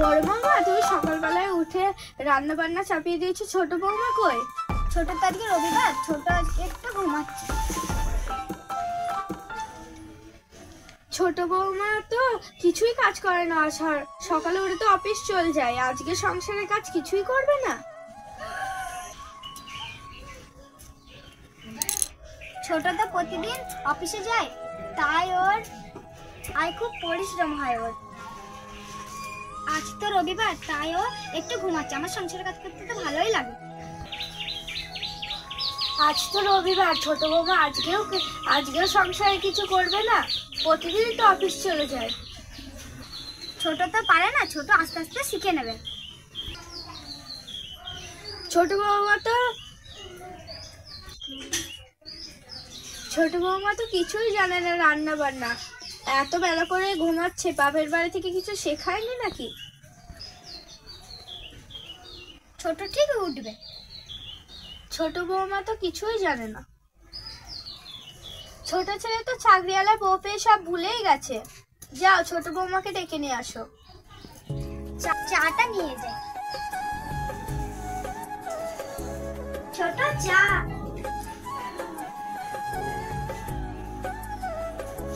বড় বৌমা, তুমি সকালবেলায় উঠে রান্না বান্না চাপিয়ে দিয়েছো, ছোট বৌমা কই? ছোট তো আজকে রবিবার, ছোট আজকে একটু ঘুমাচ্ছে। ছোট বৌমা তো কিছুই কাজ করে না, সকালে উঠে তো অফিস চলে যায়, আজকে সংসারের কাজ কিছুই করবে না? ছোট তো প্রতিদিন অফিসে যায়, তাই ওর আয় খুব পরিশ্রম হয় ওর। আজ তো রবিবার, তাই ও একটু ঘুমাচ্ছে। আমার সংসারের কাজ করতে তো ভালোই লাগে। আজ তো রবিবার, ছোট বৌমা আজকেও সংসারে কিছু করবে না? প্রতিদিনই তো অফিস চলে যায়। ছোট তো পারে না, ছোট আস্তে আস্তে শিখে নেবে। ছোট বৌমা তো কিছুই জানে না রান্না বান্না, এত বেলা করে ঘুমাচ্ছে। বাপের বাড়ি থেকে কিছু শেখায়নি নাকি? ছোট ঠিক উঠবে। ছোট বৌমা তো কিছুই জানে না। ছোট ছেলে তো চাকরিওয়ালা বউ পেয়ে সব ভুলেই গেছে। যাও, ছোট বৌমাকে ডেকে নিয়ে আসো। চাটা নিয়ে যাই। ছোট চা।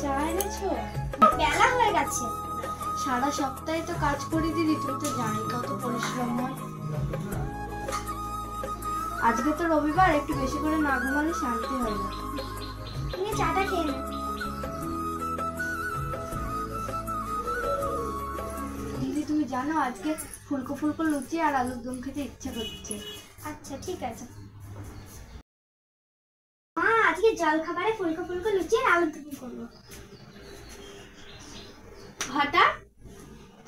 চা এনেছো? বেলা হয়ে গেছে। সারা সপ্তাহে তো কাজ করে দিদি, তুই তো জানি কত পরিশ্রম হয়। আজকে তো রবিবার, একটু বেশি করে না ঘুমালে শান্তি হয় না। তুমি চাটা খেয়ে নে। দিদি তুমি জানো আজকে ফুলকো ফুলকো লুচি আর আলুর দম খেতে ইচ্ছা করছে। আচ্ছা ঠিক আছে। মা, আজকে জল খাবারে ফুলকো ফুলকো লুচি আর আলুর দম করবো। হঠাৎ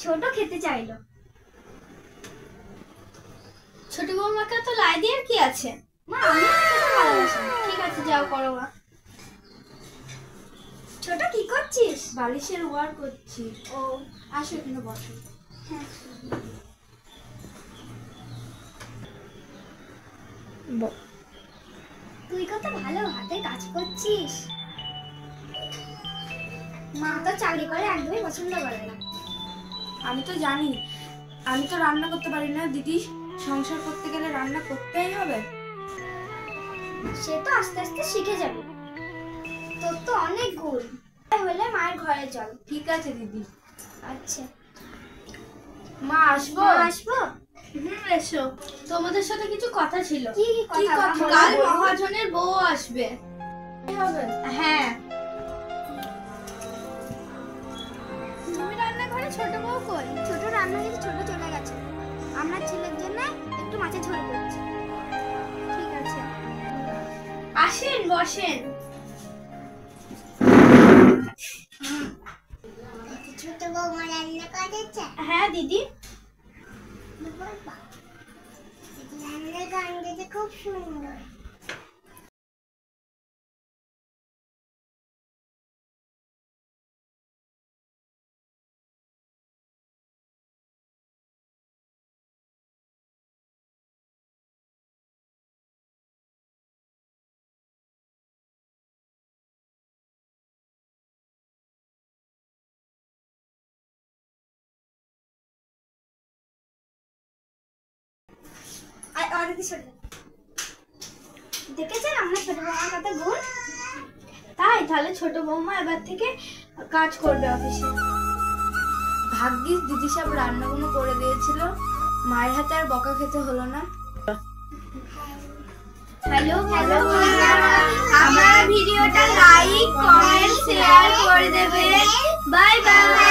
ছোট খেতে চাইলো। ছোট বৌমাকে তো লাই দিয়ে কি আছে? মা, আমি খেতে ভালোবাসি। ঠিক আছে, যাও করো মা। ছোট কি করছিস? বালিশের ওয়ার করছি। ও, আসো এখানে বসো। তুই কত ভালো হাতে কাজ করছিস। মা তো চাকরি করে একদমই পছন্দ করে না। আমি তো জানি, আমি তো রান্না করতে পারি না দিদি, সংসার করতে গেলে রান্না করতেই হবে। সে তো আস্তে আস্তে শিখে যাবে। তোর তো অনেক গুণ। হলে মায়ের ঘরে চল। ঠিক আছে দিদি। আচ্ছা মা আসবো? আসবো। এসো। তোমাদের সাথে কিছু কথা ছিল। কি কথা? কাল মহাজনের বউ আসবে। হ্যাঁ। তুমি রান্নাঘরে, ছোট বউ কই? ছোট রান্নাঘরে ছোট চলে গেছে। আমরা ছেলের জন্য একটু মাছের ঝোল করছি। ঠিক আছে, আসেন বসেন। ছোট বৌমা রান্না করেছে? হ্যাঁ দিদি। রান্নার গন্ধটা খুব সুন্দর। দেখেছেন আমরা ছোট বৌমার কত গুণ। তাই তাহলে ছোট বৌমা এবার থেকে কাজ করবে অফিসে। ভাগ্যিস দিদি সব রান্নাগুলো করে দিয়েছিল, মায়ের হাতে আর বকা খেতে হলো না। হ্যালো আমার ভিডিওটা লাইক কমেন্ট শেয়ার করে দেবেন। Bye bye.